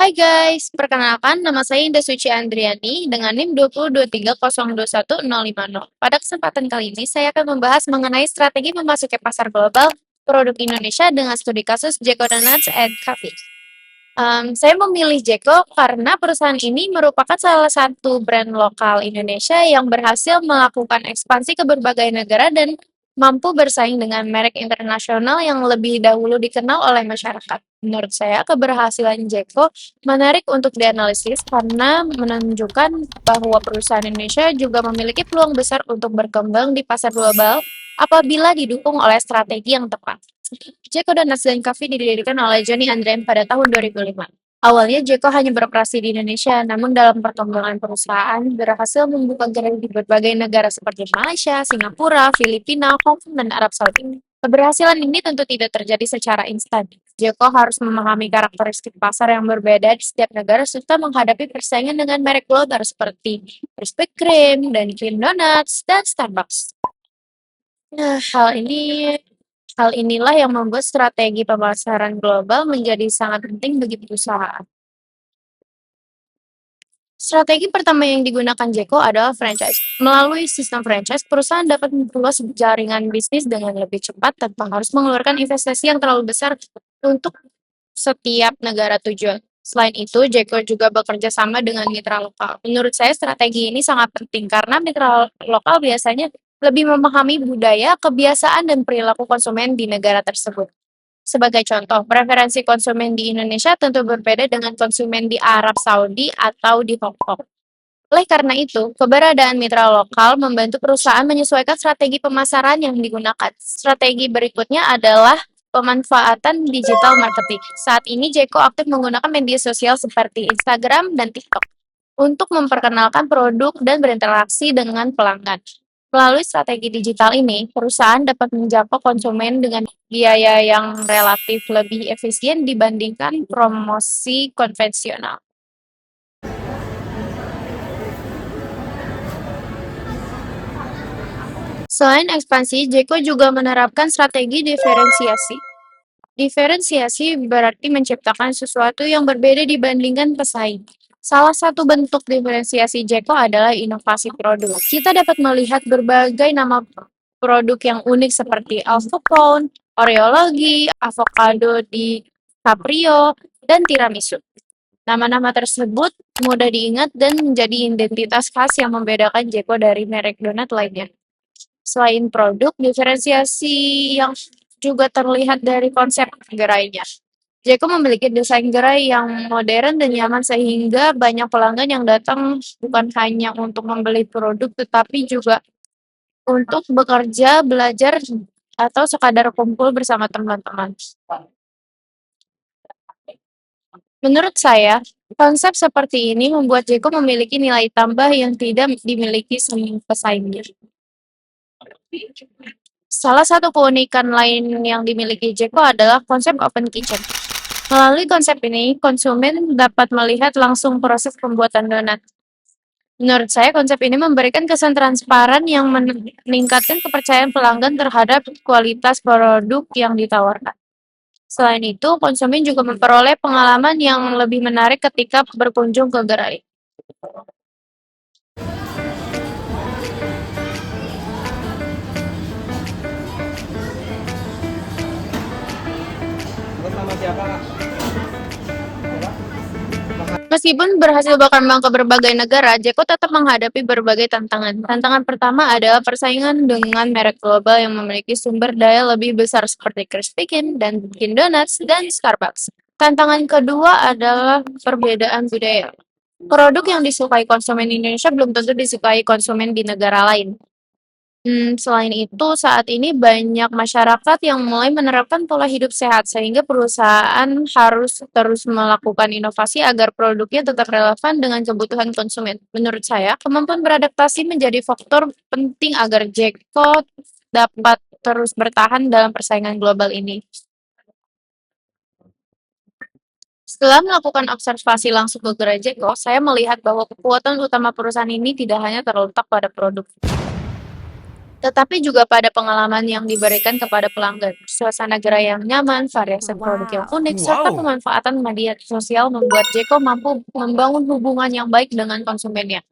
Hai guys, perkenalkan nama saya Indah Suci Andriani dengan NIM 2023021050. Pada kesempatan kali ini saya akan membahas mengenai strategi memasuki pasar global produk Indonesia dengan studi kasus Jeko Donuts and Coffee. Saya memilih Jeko karena perusahaan ini merupakan salah satu brand lokal Indonesia yang berhasil melakukan ekspansi ke berbagai negara dan mampu bersaing dengan merek internasional yang lebih dahulu dikenal oleh masyarakat. Menurut saya, keberhasilan Jeko menarik untuk dianalisis karena menunjukkan bahwa perusahaan Indonesia juga memiliki peluang besar untuk berkembang di pasar global apabila didukung oleh strategi yang tepat. Jeko Donuts dan Coffee didirikan oleh Johnny Andrean pada tahun 2005. Awalnya Jeko hanya beroperasi di Indonesia, namun dalam perkembangan perusahaan berhasil membuka gerai di berbagai negara seperti Malaysia, Singapura, Filipina, Hong Kong, dan Arab Saudi. Keberhasilan ini tentu tidak terjadi secara instan. Jeko harus memahami karakteristik pasar yang berbeda di setiap negara serta menghadapi persaingan dengan merek global seperti Krispy Kreme, Dunkin' Donuts, dan Starbucks. Nah, hal inilah yang membuat strategi pemasaran global menjadi sangat penting bagi perusahaan. Strategi pertama yang digunakan Jeko adalah franchise. Melalui sistem franchise, perusahaan dapat memperluas jaringan bisnis dengan lebih cepat tanpa harus mengeluarkan investasi yang terlalu besar untuk setiap negara tujuan. Selain itu, Jeko juga bekerja sama dengan mitra lokal. Menurut saya, strategi ini sangat penting karena mitra lokal biasanya lebih memahami budaya, kebiasaan, dan perilaku konsumen di negara tersebut. Sebagai contoh, preferensi konsumen di Indonesia tentu berbeda dengan konsumen di Arab Saudi atau di Hong Kong. Oleh karena itu, keberadaan mitra lokal membantu perusahaan menyesuaikan strategi pemasaran yang digunakan. Strategi berikutnya adalah pemanfaatan digital marketing. Saat ini Jeko aktif menggunakan media sosial seperti Instagram dan TikTok untuk memperkenalkan produk dan berinteraksi dengan pelanggan. Melalui strategi digital ini, perusahaan dapat menjangkau konsumen dengan biaya yang relatif lebih efisien dibandingkan promosi konvensional. Selain ekspansi, Jeko juga menerapkan strategi diferensiasi. Diferensiasi berarti menciptakan sesuatu yang berbeda dibandingkan pesaing. Salah satu bentuk diferensiasi Jeko adalah inovasi produk. Kita dapat melihat berbagai nama produk yang unik seperti Alphapone, Oreology, Avocado di Caprio, dan Tiramisu. Nama-nama tersebut mudah diingat dan menjadi identitas khas yang membedakan Jeko dari merek donat lainnya. Selain produk, diferensiasi yang juga terlihat dari konsep gerainya. Jeko memiliki desain gerai yang modern dan nyaman sehingga banyak pelanggan yang datang bukan hanya untuk membeli produk tetapi juga untuk bekerja, belajar, atau sekadar kumpul bersama teman-teman. Menurut saya, konsep seperti ini membuat Jeko memiliki nilai tambah yang tidak dimiliki semua pesaingnya. Salah satu keunikan lain yang dimiliki Jeko adalah konsep open kitchen. Melalui konsep ini, konsumen dapat melihat langsung proses pembuatan donat. Menurut saya, konsep ini memberikan kesan transparan yang meningkatkan kepercayaan pelanggan terhadap kualitas produk yang ditawarkan. Selain itu, konsumen juga memperoleh pengalaman yang lebih menarik ketika berkunjung ke gerai. Terus nama siapa kak? Meskipun berhasil berkembang ke berbagai negara, Jeko tetap menghadapi berbagai tantangan. Tantangan pertama adalah persaingan dengan merek global yang memiliki sumber daya lebih besar seperti Krispy Kreme dan Dunkin' Donuts dan Starbucks. Tantangan kedua adalah perbedaan budaya. Produk yang disukai konsumen Indonesia belum tentu disukai konsumen di negara lain. Selain itu, saat ini banyak masyarakat yang mulai menerapkan pola hidup sehat, sehingga perusahaan harus terus melakukan inovasi agar produknya tetap relevan dengan kebutuhan konsumen. Menurut saya, kemampuan beradaptasi menjadi faktor penting agar Jeko dapat terus bertahan dalam persaingan global ini. Setelah melakukan observasi langsung ke gerai Jeko, saya melihat bahwa kekuatan utama perusahaan ini tidak hanya terletak pada produk. tetapi juga pada pengalaman yang diberikan kepada pelanggan. Suasana gerai yang nyaman, variasi produk yang unik, serta Wow. pemanfaatan media sosial membuat Jeko mampu membangun hubungan yang baik dengan konsumennya.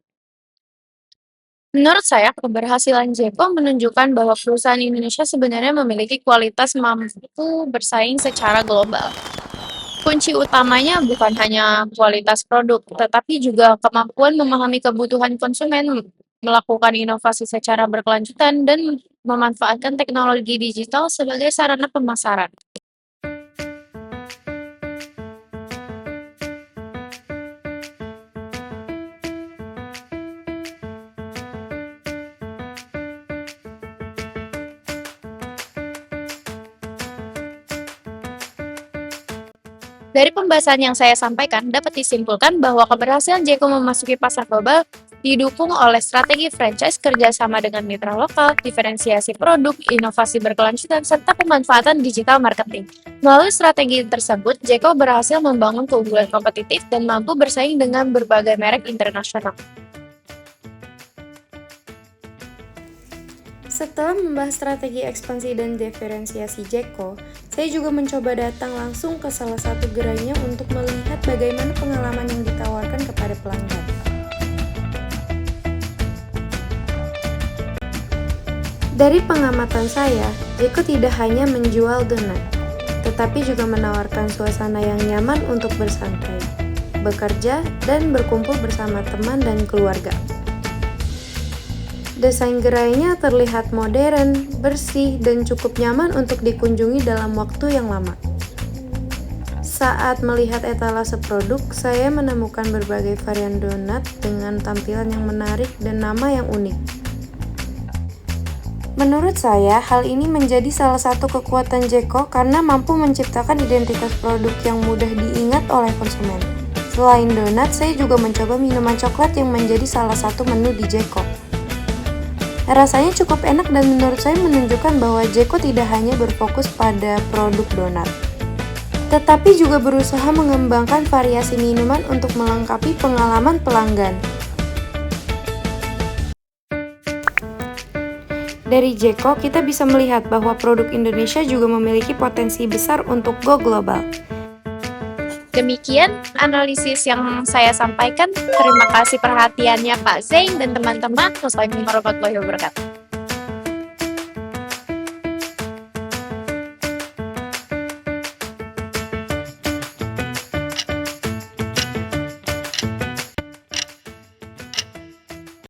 Menurut saya, keberhasilan Jeko menunjukkan bahwa perusahaan Indonesia sebenarnya memiliki kualitas mampu bersaing secara global. Kunci utamanya bukan hanya kualitas produk, tetapi juga kemampuan memahami kebutuhan konsumen, melakukan inovasi secara berkelanjutan, dan memanfaatkan teknologi digital sebagai sarana pemasaran. Dari pembahasan yang saya sampaikan, dapat disimpulkan bahwa keberhasilan Jeko memasuki pasar global didukung oleh strategi franchise, kerjasama dengan mitra lokal, diferensiasi produk, inovasi berkelanjutan, serta pemanfaatan digital marketing. Melalui strategi tersebut, Jeko berhasil membangun keunggulan kompetitif dan mampu bersaing dengan berbagai merek internasional. Setelah membahas strategi ekspansi dan diferensiasi Jeko, saya juga mencoba datang langsung ke salah satu gerainya untuk melihat bagaimana pengalaman yang ditawarkan kepada pelanggan. Dari pengamatan saya, Jeko tidak hanya menjual donat, tetapi juga menawarkan suasana yang nyaman untuk bersantai, bekerja, dan berkumpul bersama teman dan keluarga. Desain gerainya terlihat modern, bersih, dan cukup nyaman untuk dikunjungi dalam waktu yang lama. Saat melihat etalase produk, saya menemukan berbagai varian donat dengan tampilan yang menarik dan nama yang unik. Menurut saya, hal ini menjadi salah satu kekuatan Jeko karena mampu menciptakan identitas produk yang mudah diingat oleh konsumen. Selain donat, saya juga mencoba minuman coklat yang menjadi salah satu menu di Jeko. Rasanya cukup enak dan menurut saya menunjukkan bahwa Jeko tidak hanya berfokus pada produk donat, tetapi juga berusaha mengembangkan variasi minuman untuk melengkapi pengalaman pelanggan. Dari Jeko, kita bisa melihat bahwa produk Indonesia juga memiliki potensi besar untuk go global. Demikian analisis yang saya sampaikan. Terima kasih perhatiannya Pak Zain dan teman-teman. Wassalamualaikum warahmatullahi wabarakatuh.